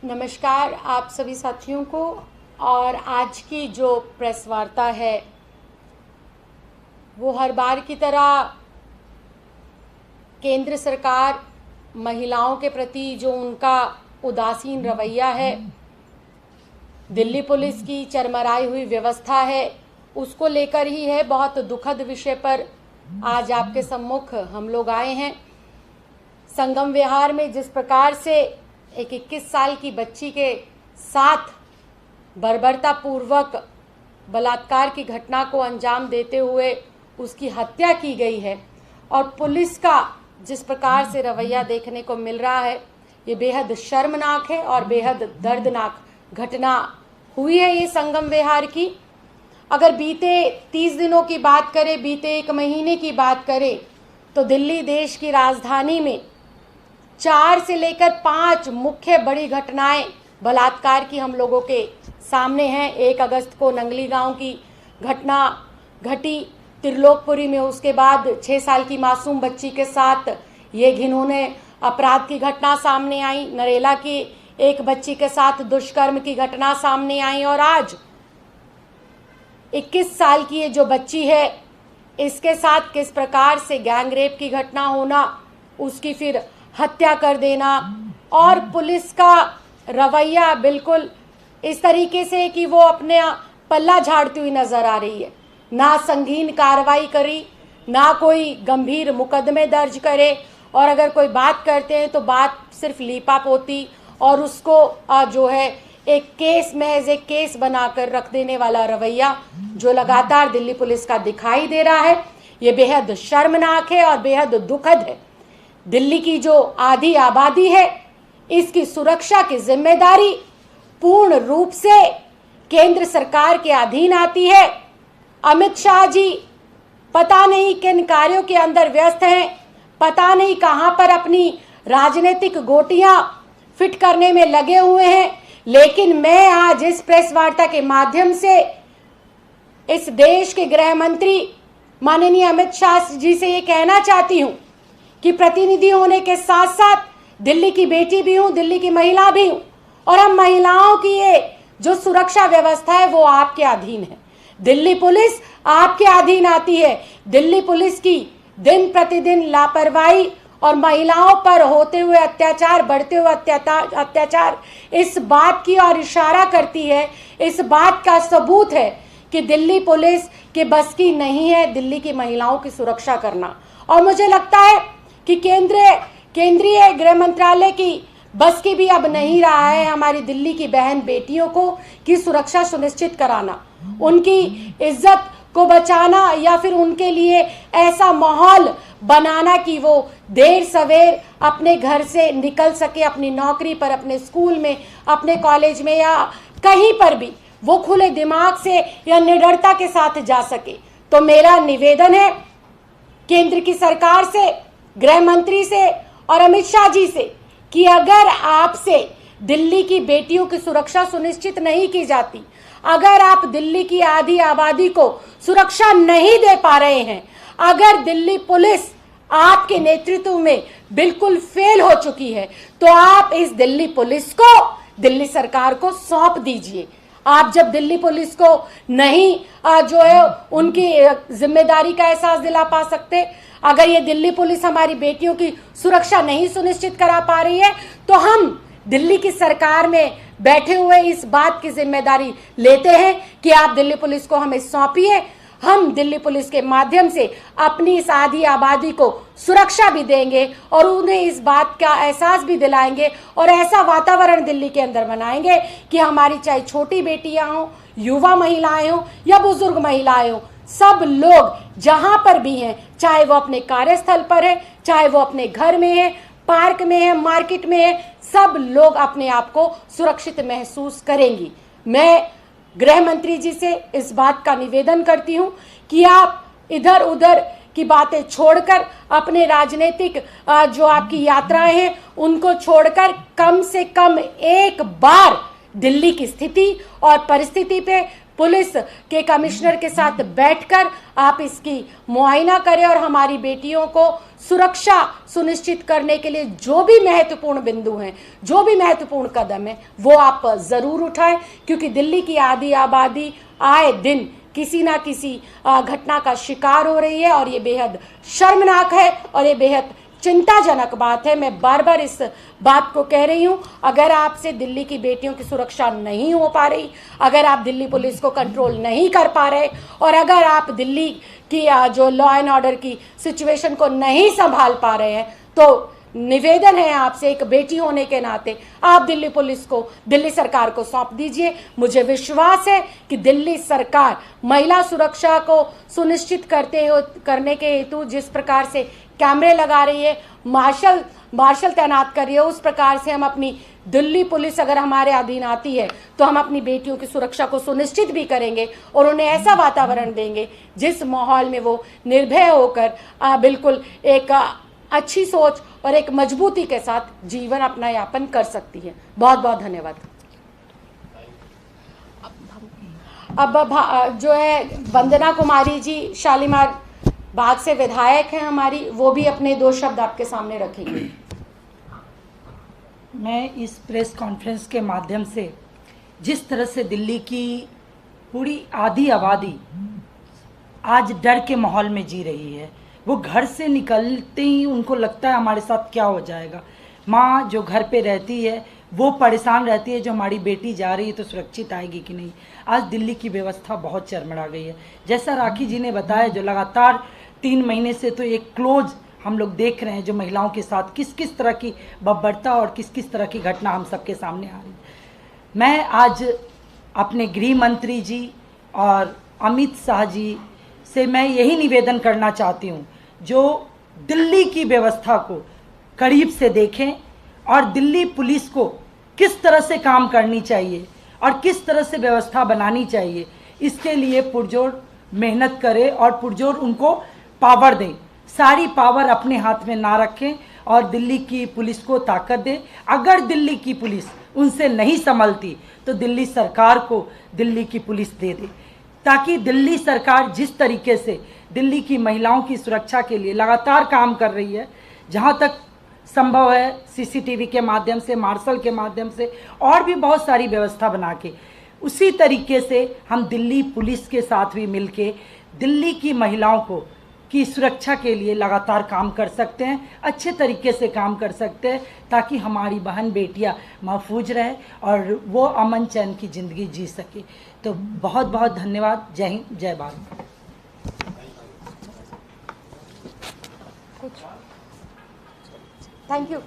नमस्कार आप सभी साथियों को। और आज की जो प्रेस वार्ता है वो हर बार की तरह केंद्र सरकार महिलाओं के प्रति जो उनका उदासीन रवैया है, दिल्ली पुलिस की चरमराई हुई व्यवस्था है, उसको लेकर ही है। बहुत दुखद विषय पर आज आपके सम्मुख हम लोग आए हैं। संगम विहार में जिस प्रकार से एक 21 साल की बच्ची के साथ बर्बरतापूर्वक बलात्कार की घटना को अंजाम देते हुए उसकी हत्या की गई है और पुलिस का जिस प्रकार से रवैया देखने को मिल रहा है, ये बेहद शर्मनाक है और बेहद दर्दनाक घटना हुई है ये संगम विहार की। अगर बीते 30 दिनों की बात करें, बीते 1 महीने की बात करें, तो दिल्ली देश की राजधानी में 4 से लेकर 5 मुख्य बड़ी घटनाएं बलात्कार की हम लोगों के सामने हैं। 1 अगस्त को नंगली गांव की घटना घटी त्रिलोकपुरी में, उसके बाद 6 साल की मासूम बच्ची के साथ ये घिनौने अपराध की घटना सामने आई। नरेला की एक बच्ची के साथ दुष्कर्म की घटना सामने आई और आज 21 साल की ये जो बच्ची है इसके साथ किस प्रकार से गैंग रेप की घटना होना, उसकी फिर हत्या कर देना और पुलिस का रवैया बिल्कुल इस तरीके से कि वो अपने पल्ला झाड़ती हुई नजर आ रही है। ना संगीन कार्रवाई करी, ना कोई गंभीर मुकदमे दर्ज करे और अगर कोई बात करते हैं तो बात सिर्फ लीपापोती और उसको जो है एक केस महज एक केस बनाकर रख देने वाला रवैया जो लगातार दिल्ली पुलिस का दिखाई दे रहा है, ये बेहद शर्मनाक है और बेहद दुखद है। दिल्ली की जो आधी आबादी है इसकी सुरक्षा की जिम्मेदारी पूर्ण रूप से केंद्र सरकार के अधीन आती है। अमित शाह जी पता नहीं किन कार्यों के अंदर व्यस्त हैं, पता नहीं कहां पर अपनी राजनीतिक गोटियां फिट करने में लगे हुए हैं, लेकिन मैं आज इस प्रेस वार्ता के माध्यम से इस देश के गृह मंत्री माननीय अमित शाह जी से ये कहना चाहती हूं कि प्रतिनिधि होने के साथ साथ दिल्ली की बेटी भी हूं, दिल्ली की महिला भी हूं और हम महिलाओं की ये जो सुरक्षा व्यवस्था है वो आपके अधीन है। दिल्ली पुलिस आपके अधीन आती है। दिल्ली पुलिस की दिन प्रतिदिन लापरवाही और महिलाओं पर होते हुए अत्याचार, बढ़ते हुए अत्याचार इस बात की और इशारा करती है, इस बात का सबूत है कि दिल्ली पुलिस के बस की नहीं है दिल्ली की महिलाओं की सुरक्षा करना। और मुझे लगता है कि केंद्रीय गृह मंत्रालय की बस की भी अब नहीं रहा है हमारी दिल्ली की बहन बेटियों को की सुरक्षा सुनिश्चित कराना, उनकी इज्जत को बचाना या फिर उनके लिए ऐसा माहौल बनाना कि वो देर सवेर अपने घर से निकल सके, अपनी नौकरी पर, अपने स्कूल में, अपने कॉलेज में या कहीं पर भी वो खुले दिमाग से या निडरता के साथ जा सके। तो मेरा निवेदन है केंद्र की सरकार से, गृह मंत्री से और अमित शाह जी से कि अगर आपसे दिल्ली की बेटियों की सुरक्षा सुनिश्चित नहीं की जाती, अगर आप दिल्ली की आधी आबादी को सुरक्षा नहीं दे पा रहे हैं, अगर दिल्ली पुलिस आपके नेतृत्व में बिल्कुल फेल हो चुकी है, तो आप इस दिल्ली पुलिस को दिल्ली सरकार को सौंप दीजिए। आप जब दिल्ली पुलिस को नहीं जो है उनकी जिम्मेदारी का एहसास दिला पा सकते, अगर ये दिल्ली पुलिस हमारी बेटियों की सुरक्षा नहीं सुनिश्चित करा पा रही है, तो हम दिल्ली की सरकार में बैठे हुए इस बात की जिम्मेदारी लेते हैं कि आप दिल्ली पुलिस को हमें सौंपिए। हम दिल्ली पुलिस के माध्यम से अपनी इस आधी आबादी को सुरक्षा भी देंगे और उन्हें इस बात का एहसास भी दिलाएंगे और ऐसा वातावरण दिल्ली के अंदर बनाएंगे कि हमारी चाहे छोटी बेटियां हों, युवा महिलाएं हों या बुजुर्ग महिलाएं हों, सब लोग जहां पर भी हैं, चाहे वो अपने कार्यस्थल पर है, चाहे वो अपने घर में है, पार्क में है, मार्केट में है, सब लोग अपने आप को सुरक्षित महसूस करेंगी। मैं गृह मंत्री जी से इस बात का निवेदन करती हूं कि आप इधर उधर की बातें छोड़कर अपने राजनीतिक जो आपकी यात्राएं हैं उनको छोड़कर कम से कम एक बार दिल्ली की स्थिति और परिस्थिति पे पुलिस के कमिश्नर के साथ बैठकर आप इसकी मुआयना करें और हमारी बेटियों को सुरक्षा सुनिश्चित करने के लिए जो भी महत्वपूर्ण बिंदु हैं, जो भी महत्वपूर्ण कदम है, वो आप ज़रूर उठाएं, क्योंकि दिल्ली की आधी आबादी आए दिन किसी ना किसी घटना का शिकार हो रही है और ये बेहद शर्मनाक है और ये बेहद चिंताजनक बात है। मैं बार बार इस बात को कह रही हूं, अगर आपसे दिल्ली की बेटियों की सुरक्षा नहीं हो पा रही, अगर आप दिल्ली पुलिस को कंट्रोल नहीं कर पा रहे और अगर आप दिल्ली की जो लॉ एंड ऑर्डर की सिचुएशन को नहीं संभाल पा रहे हैं, तो निवेदन है आपसे, एक बेटी होने के नाते आप दिल्ली पुलिस को, दिल्ली सरकार को सौंप दीजिए। मुझे विश्वास है कि दिल्ली सरकार महिला सुरक्षा को सुनिश्चित करने के हेतु जिस प्रकार से कैमरे लगा रही है, मार्शल तैनात कर रही है, उस प्रकार से हम अपनी दिल्ली पुलिस अगर हमारे अधीन आती है तो हम अपनी बेटियों की सुरक्षा को सुनिश्चित भी करेंगे और उन्हें ऐसा वातावरण देंगे जिस माहौल में वो निर्भय होकर बिल्कुल एक अच्छी सोच और एक मजबूती के साथ जीवन अपना यापन कर सकती है। बहुत बहुत धन्यवाद। अब जो है वंदना कुमारी जी शालीमार बाग से विधायक हैं हमारी, वो भी अपने 2 शब्द आपके सामने रखेंगे। मैं इस प्रेस कॉन्फ्रेंस के माध्यम से जिस तरह से दिल्ली की पूरी आधी आबादी आज डर के माहौल में जी रही है, वो घर से निकलते ही उनको लगता है हमारे साथ क्या हो जाएगा। माँ जो घर पे रहती है वो परेशान रहती है, जो हमारी बेटी जा रही है तो सुरक्षित आएगी कि नहीं। आज दिल्ली की व्यवस्था बहुत चरमरा गई है। जैसा राखी जी ने बताया, जो लगातार 3 महीने से तो एक क्लोज हम लोग देख रहे हैं, जो महिलाओं के साथ किस किस तरह की बर्बरता और किस किस तरह की घटना हम सबके सामने आ रही है। मैं आज अपने गृह मंत्री जी और अमित शाह जी से मैं यही निवेदन करना चाहती हूँ, जो दिल्ली की व्यवस्था को करीब से देखें और दिल्ली पुलिस को किस तरह से काम करनी चाहिए और किस तरह से व्यवस्था बनानी चाहिए, इसके लिए पुरजोर मेहनत करें और पुरजोर उनको पावर दें। सारी पावर अपने हाथ में ना रखें और दिल्ली की पुलिस को ताकत दें। अगर दिल्ली की पुलिस उनसे नहीं संभलती तो दिल्ली सरकार को दिल्ली की पुलिस दे दे, ताकि दिल्ली सरकार जिस तरीके से दिल्ली की महिलाओं की सुरक्षा के लिए लगातार काम कर रही है, जहाँ तक संभव है सीसीटीवी के माध्यम से, मार्शल के माध्यम से और भी बहुत सारी व्यवस्था बना के, उसी तरीके से हम दिल्ली पुलिस के साथ भी मिलके दिल्ली की महिलाओं को की सुरक्षा के लिए लगातार काम कर सकते हैं, अच्छे तरीके से काम कर सकते हैं, ताकि हमारी बहन बेटियां महफूज रहे और वो अमन चैन की ज़िंदगी जी सके। तो बहुत बहुत धन्यवाद। जय हिंद, जय भारत। Thank you.